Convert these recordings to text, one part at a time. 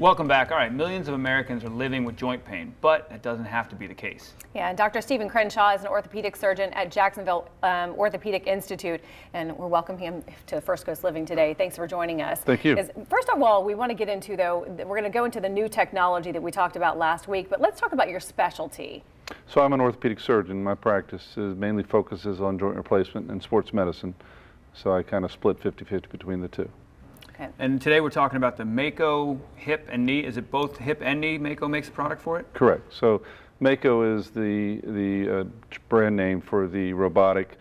Welcome back. All right, millions of Americans are living with joint pain, but it doesn't have to be the case. Yeah, Dr. Stephen Crenshaw is an orthopedic surgeon at Jacksonville Orthopedic Institute, and we're welcoming him to First Coast Living today. Thanks for joining us. Thank you. First of all, we want to get into, though, we're going to go into the new technology that we talked about last week, but let's talk about your specialty. So I'm an orthopedic surgeon. My practice mainly focuses on joint replacement and sports medicine, so I kind of split 50-50 between the two. Okay. And today we're talking about the Mako hip and knee. Is it both hip and knee? Mako makes a product for it? Correct. So Mako is the brand name for the robotic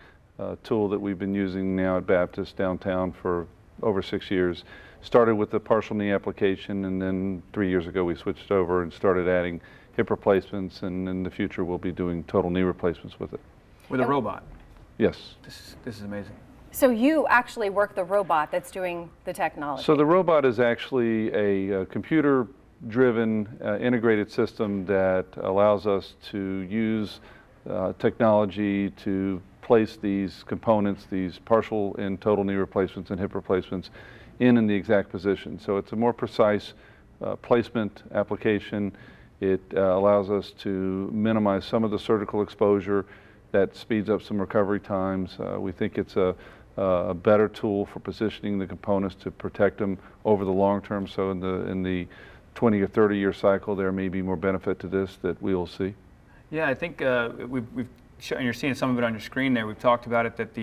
tool that we've been using now at Baptist downtown for over 6 years. Started with the partial knee application, and then 3 years ago we switched over and started adding hip replacements, and in the future we'll be doing total knee replacements with it. With a robot? Yes. This is amazing. So you actually work the robot that's doing the technology? So the robot is actually a computer-driven integrated system that allows us to use technology to place these components, these partial and total knee replacements and hip replacements in the exact position. So it's a more precise placement application. It allows us to minimize some of the surgical exposure. That speeds up some recovery times. We think it's a better tool for positioning the components to protect them over the long term. So in the 20 or 30 year cycle, there may be more benefit to this that we will see. Yeah, I think we've shown, you're seeing some of it on your screen there. We've talked about it that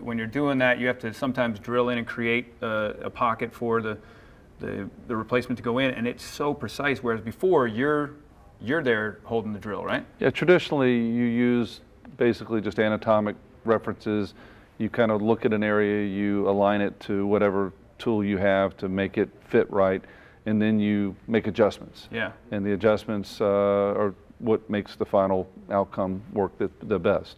when you're doing that, you have to sometimes drill in and create a pocket for the replacement to go in, and it's so precise. Whereas before, you're there holding the drill, right? Yeah, traditionally you use basically just anatomic references. You kind of look at an area, you align it to whatever tool you have to make it fit right, and then you make adjustments. Yeah. And the adjustments are what makes the final outcome work the best.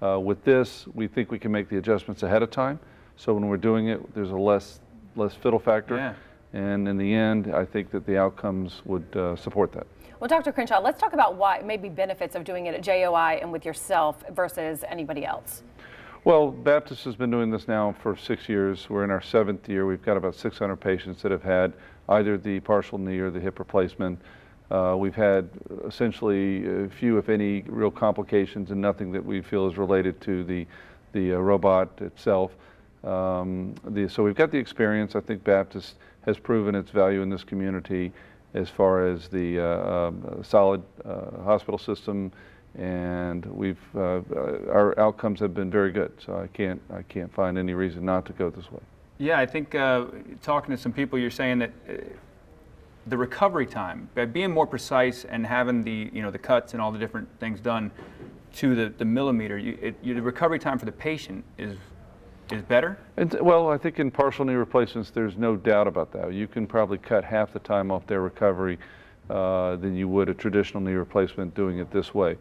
With this, we think we can make the adjustments ahead of time, so when we're doing it, there's a less fiddle factor. Yeah. And in the end, I think that the outcomes would support that. Well, Dr. Crenshaw, let's talk about why maybe benefits of doing it at JOI and with yourself versus anybody else. Well, Baptist has been doing this now for 6 years. We're in our 7th year. We've got about 600 patients that have had either the partial knee or the hip replacement. We've had essentially few, if any, real complications, and nothing that we feel is related to the robot itself. So we've got the experience. I think Baptist has proven its value in this community as far as the solid hospital system, and our outcomes have been very good. So I can't find any reason not to go this way. Yeah, I think talking to some people, you're saying that the recovery time, by being more precise and having the cuts and all the different things done to the millimeter, the recovery time for the patient is better? Well, I think in partial knee replacements, there's no doubt about that. You can probably cut half the time off their recovery than you would a traditional knee replacement doing it this way.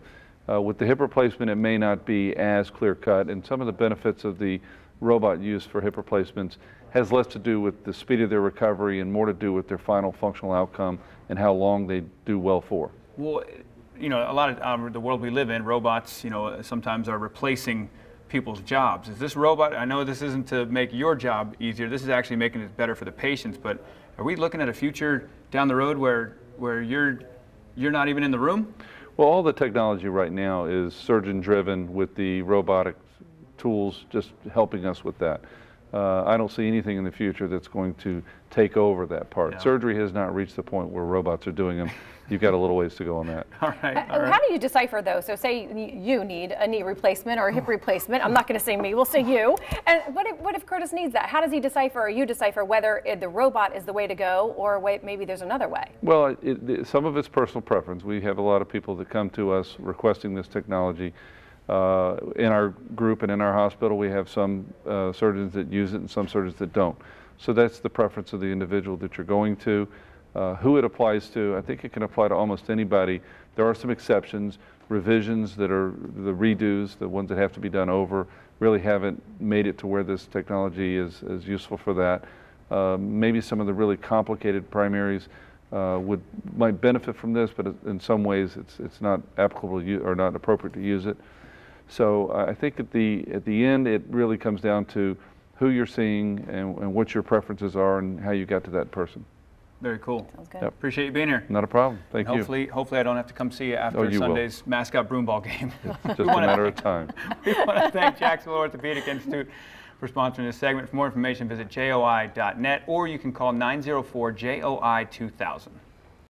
With the hip replacement, it may not be as clear cut, and some of the benefits of the robot use for hip replacements has less to do with the speed of their recovery and more to do with their final functional outcome and how long they do well for. Well, a lot of the world we live in, robots, sometimes are replacing people's jobs. Is this robot, I know this isn't to make your job easier, this is actually making it better for the patients, but are we looking at a future down the road where you're not even in the room? Well, all the technology right now is surgeon driven, with the robotic tools just helping us with that. I don't see anything in the future that's going to take over that part. Yeah. Surgery has not reached the point where robots are doing them. You've got a little ways to go on that. All right. How do you decipher, though? So say you need a knee replacement or a hip replacement. I'm not going to say me, we'll say you. And what if Curtis needs that? How does he decipher, or you decipher, whether the robot is the way to go, or maybe there's another way? Well, some of it's personal preference. We have a lot of people that come to us requesting this technology. In our group and in our hospital, we have some surgeons that use it and some surgeons that don't. So that's the preference of the individual that you're going to. Who it applies to, I think it can apply to almost anybody. There are some exceptions. Revisions that are the redos, the ones that have to be done over, really haven't made it to where this technology is useful for that. Maybe some of the really complicated primaries might benefit from this, but in some ways it's not applicable or not appropriate to use it. So I think at the end, it really comes down to who you're seeing and what your preferences are and how you got to that person. Very cool. Sounds good. Yep. Appreciate you being here. Not a problem. Thank you. Hopefully I don't have to come see you after you will. Sunday's mascot broomball game. Just a matter of time. We want to thank Jacksonville Orthopedic Institute for sponsoring this segment. For more information, visit joi.net, or you can call 904-JOI-2000.